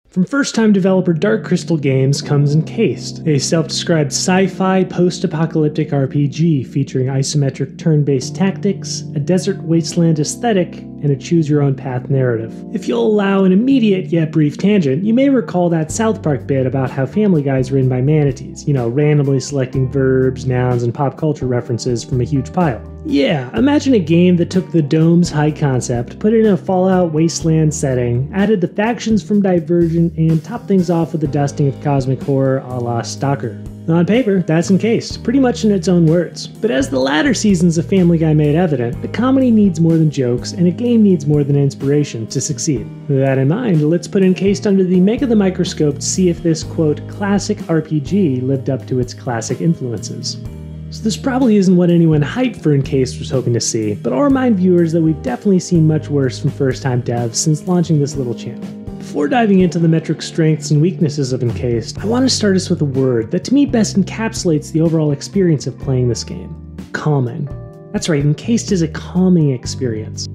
From first-time developer Dark Crystal Games comes Encased, a self-described sci-fi post-apocalyptic RPG featuring isometric turn-based tactics, a desert wasteland aesthetic, and a choose-your-own-path narrative. If you'll allow an immediate yet brief tangent, you may recall that South Park bit about how Family Guy is written by manatees, randomly selecting verbs, nouns, and pop culture references from a huge pile. Yeah, imagine a game that took the Dome's high concept, put it in a Fallout wasteland setting, added the factions from Divergent, and topped things off with a dusting of cosmic horror a la Stalker. On paper, that's Encased, pretty much in its own words. But as the latter seasons of Family Guy made evident, the comedy needs more than jokes, and a game needs more than inspiration to succeed. With that in mind, let's put Encased under the Meg of the microscope to see if this, quote, classic RPG lived up to its classic influences. So this probably isn't what anyone hyped for Encased was hoping to see, but I'll remind viewers that we've definitely seen much worse from first-time devs since launching this little channel. Before diving into the metric strengths and weaknesses of Encased, I want to start us with a word that to me best encapsulates the overall experience of playing this game. Calming. That's right, Encased is a calming experience.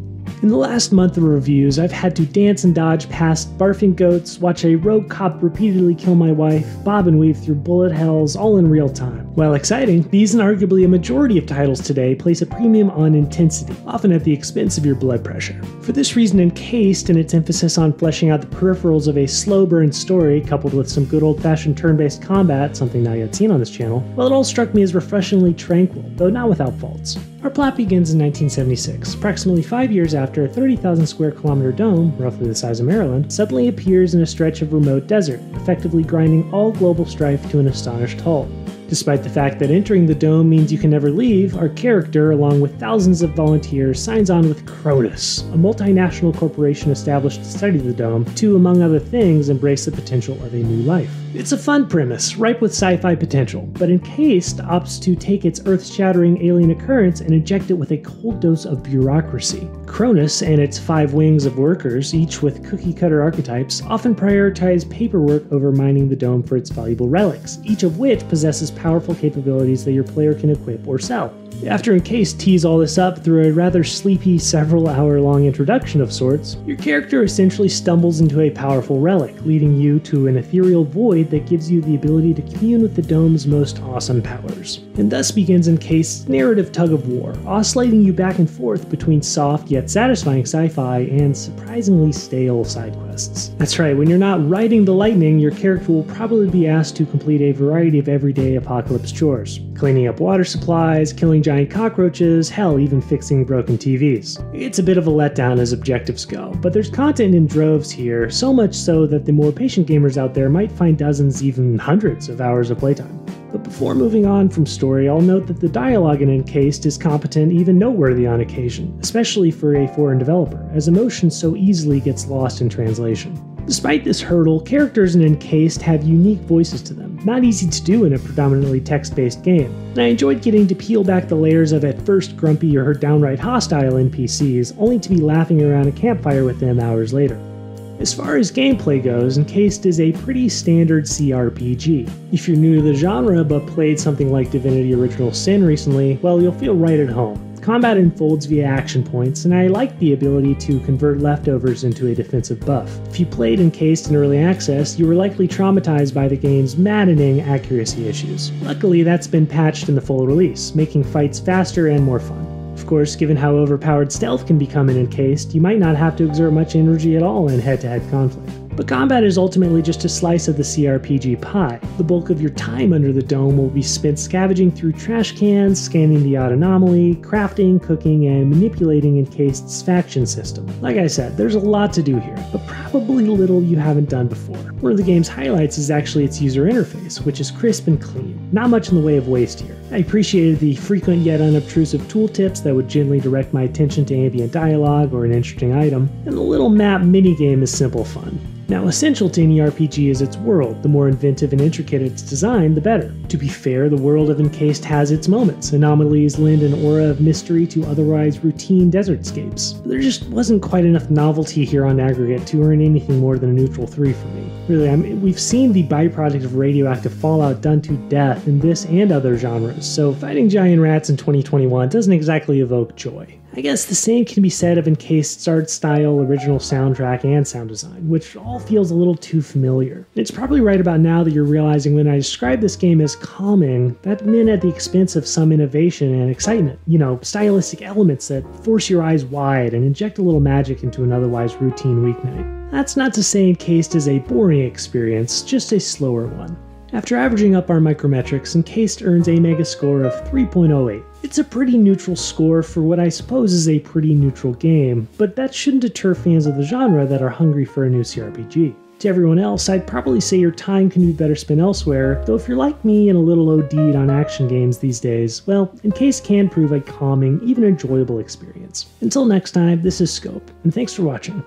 In the last month of reviews, I've had to dance and dodge past barfing goats, watch a rogue cop repeatedly kill my wife, bob and weave through bullet hells, all in real time. While exciting, these and arguably a majority of titles today place a premium on intensity, often at the expense of your blood pressure. For this reason, Encased and its emphasis on fleshing out the peripherals of a slow burn story, coupled with some good old-fashioned turn-based combat, something not yet seen on this channel, well, it all struck me as refreshingly tranquil, though not without faults. Our plot begins in 1976, approximately 5 years after a 30,000 square kilometer dome, roughly the size of Maryland, suddenly appears in a stretch of remote desert, effectively grinding all global strife to an astonished halt. Despite the fact that entering the dome means you can never leave, our character, along with thousands of volunteers, signs on with Cronus, a multinational corporation established to study the dome, to, among other things, embrace the potential of a new life. It's a fun premise, ripe with sci-fi potential, but Encased opts to take its earth-shattering alien occurrence and inject it with a cold dose of bureaucracy. Cronus and its 5 wings of workers, each with cookie-cutter archetypes, often prioritize paperwork over mining the dome for its valuable relics, each of which possesses powerful capabilities that your player can equip or sell. After Encased tees all this up through a rather sleepy several-hour-long introduction of sorts, your character essentially stumbles into a powerful relic, leading you to an ethereal void that gives you the ability to commune with the dome's most awesome powers. And thus begins Encased's narrative tug-of-war, oscillating you back and forth between soft yet satisfying sci-fi and surprisingly stale side quests. That's right, when you're not riding the lightning, your character will probably be asked to complete a variety of everyday apocalypse chores. Cleaning up water supplies, killing giant cockroaches, hell, even fixing broken TVs. It's a bit of a letdown as objectives go, but there's content in droves here, so much so that the more patient gamers out there might find dozens, even hundreds of hours of playtime. But before moving on from story, I'll note that the dialogue in Encased is competent, even noteworthy on occasion, especially for a foreign developer, as emotion so easily gets lost in translation. Despite this hurdle, characters in Encased have unique voices to them, not easy to do in a predominantly text-based game, and I enjoyed getting to peel back the layers of at first grumpy or downright hostile NPCs, only to be laughing around a campfire with them hours later. As far as gameplay goes, Encased is a pretty standard CRPG. If you're new to the genre but played something like Divinity Original Sin recently, well, you'll feel right at home. Combat unfolds via action points, and I like the ability to convert leftovers into a defensive buff. If you played Encased in early access, you were likely traumatized by the game's maddening accuracy issues. Luckily, that's been patched in the full release, making fights faster and more fun. Of course, given how overpowered stealth can become in Encased, you might not have to exert much energy at all in head-to-head conflict. But combat is ultimately just a slice of the CRPG pie. The bulk of your time under the dome will be spent scavenging through trash cans, scanning the odd anomaly, crafting, cooking, and manipulating Encased's faction system. Like I said, there's a lot to do here, but probably little you haven't done before. One of the game's highlights is actually its user interface, which is crisp and clean. Not much in the way of waste here. I appreciated the frequent yet unobtrusive tooltips that would gently direct my attention to ambient dialogue or an interesting item, and the little map minigame is simple fun. Now, essential to any RPG is its world. The more inventive and intricate its design, the better. To be fair, the world of Encased has its moments. Anomalies lend an aura of mystery to otherwise routine desertscapes. But there just wasn't quite enough novelty here on aggregate to earn anything more than a neutral 3 for me. Really, we've seen the byproduct of radioactive fallout done to death in this and other genres, so fighting giant rats in 2021 doesn't exactly evoke joy. I guess the same can be said of ENCASED's art style, original soundtrack, and sound design, which all feels a little too familiar. It's probably right about now that you're realizing when I describe this game as calming, that meant at the expense of some innovation and excitement. You know, stylistic elements that force your eyes wide and inject a little magic into an otherwise routine weeknight. That's not to say ENCASED is a boring experience, just a slower one. After averaging up our micrometrics, ENCASED earns a mega score of 3.08. It's a pretty neutral score for what I suppose is a pretty neutral game, but that shouldn't deter fans of the genre that are hungry for a new CRPG. To everyone else, I'd probably say your time can be better spent elsewhere, though if you're like me and a little OD'd on action games these days, well, ENCASED can prove a calming, even enjoyable experience. Until next time, this is Scope, and thanks for watching.